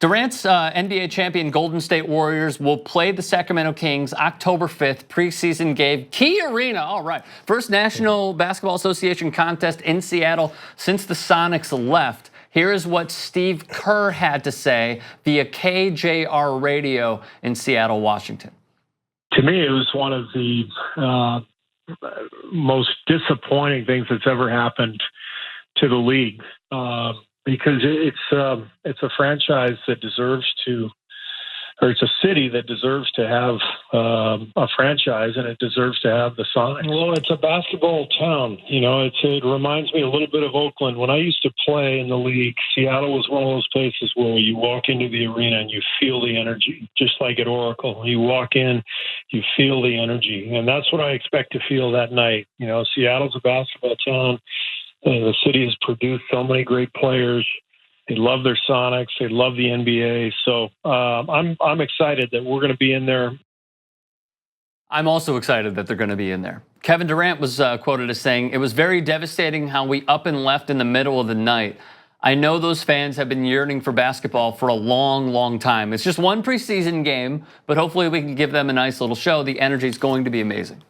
Durant's NBA champion Golden State Warriors will play the Sacramento Kings October 5th. Preseason game, Key Arena. All right. First National Basketball Association contest in Seattle since the Sonics left. Here is what Steve Kerr had to say via KJR radio in Seattle, Washington. To me, it was one of the most disappointing things that's ever happened to the league. Because it's a franchise that deserves to, or it's a city that deserves to have a franchise, and it deserves to have the Sonics. Well, it's a basketball town. You know, it reminds me a little bit of Oakland. When I used to play in the league, Seattle was one of those places where you walk into the arena and you feel the energy, just like at Oracle. You walk in, you feel the energy, and that's what I expect to feel that night. You know, Seattle's a basketball town. The city has produced so many great players. They love their Sonics. They love the NBA. So I'm excited that we're going to be in there. I'm also excited that they're going to be in there. Kevin Durant was quoted as saying, "It was very devastating how we up and left in the middle of the night. I know those fans have been yearning for basketball for a long, long time. It's just one preseason game, but hopefully we can give them a nice little show. The energy is going to be amazing."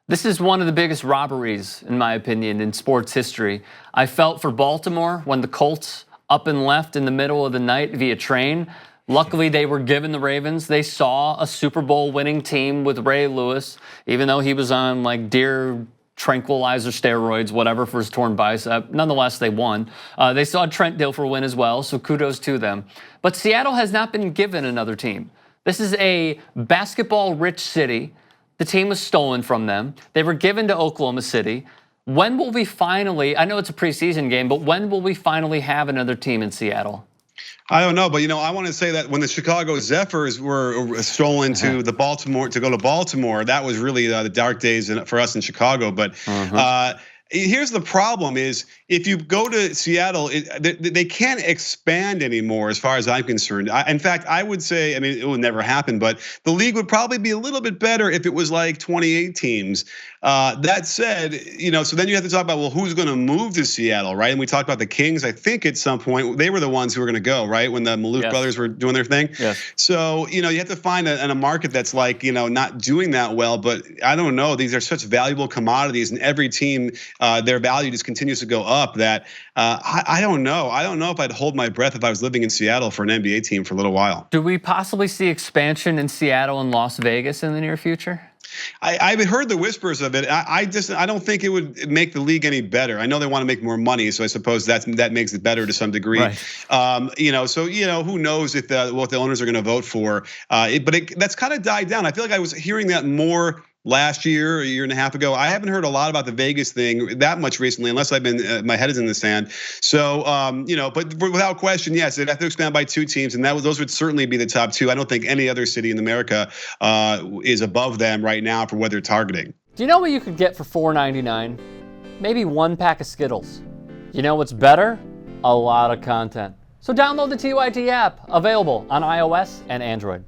This is one of the biggest robberies, in my opinion, in sports history. I felt for Baltimore when the Colts up and left in the middle of the night via train. Luckily, they were given the Ravens. They saw a Super Bowl winning team with Ray Lewis, even though he was on like deer tranquilizer steroids, whatever, for his torn bicep. Nonetheless, they won. They saw Trent Dilfer win as well, so kudos to them. But Seattle has not been given another team. This is a basketball-rich city. The team was stolen from them. They were given to Oklahoma City. When will we finally, I know it's a preseason game, but when will we finally have another team in Seattle? I don't know, but I want to say that when the Chicago Zephyrs were stolen to go to Baltimore, that was really the dark days for us in Chicago. But here's the problem: is if you go to Seattle, they can't expand anymore, as far as I'm concerned. In fact, I would say, it would never happen, but the league would probably be a little bit better if it was like 28 teams. That said, so then you have to talk about, well, who's going to move to Seattle, right? And we talked about the Kings. I think at some point they were the ones who were going to go, right, when the Maloof brothers were doing their thing. Yes. So you have to find a market that's like not doing that well. But I don't know. These are such valuable commodities, and every team, their value just continues to go up. That I don't know. I don't know if I'd hold my breath if I was living in Seattle for an NBA team for a little while. Do we possibly see expansion in Seattle and Las Vegas in the near future? I've heard the whispers of it. I don't think it would make the league any better. I know they want to make more money, so I suppose that makes it better to some degree. Right. So who knows if what the owners are going to vote for? That's kind of died down. I feel like I was hearing that more last year, a year and a half ago. I haven't heard a lot about the Vegas thing that much recently, unless I've been my head is in the sand. So but without question, yes, they'd have to expand by 2 teams, and those would certainly be the top 2. I don't think any other city in America is above them right now for what they're targeting. Do you know what you could get for $4.99? Maybe 1 pack of Skittles. You know what's better? A lot of content. So download the TYT app, available on iOS and Android.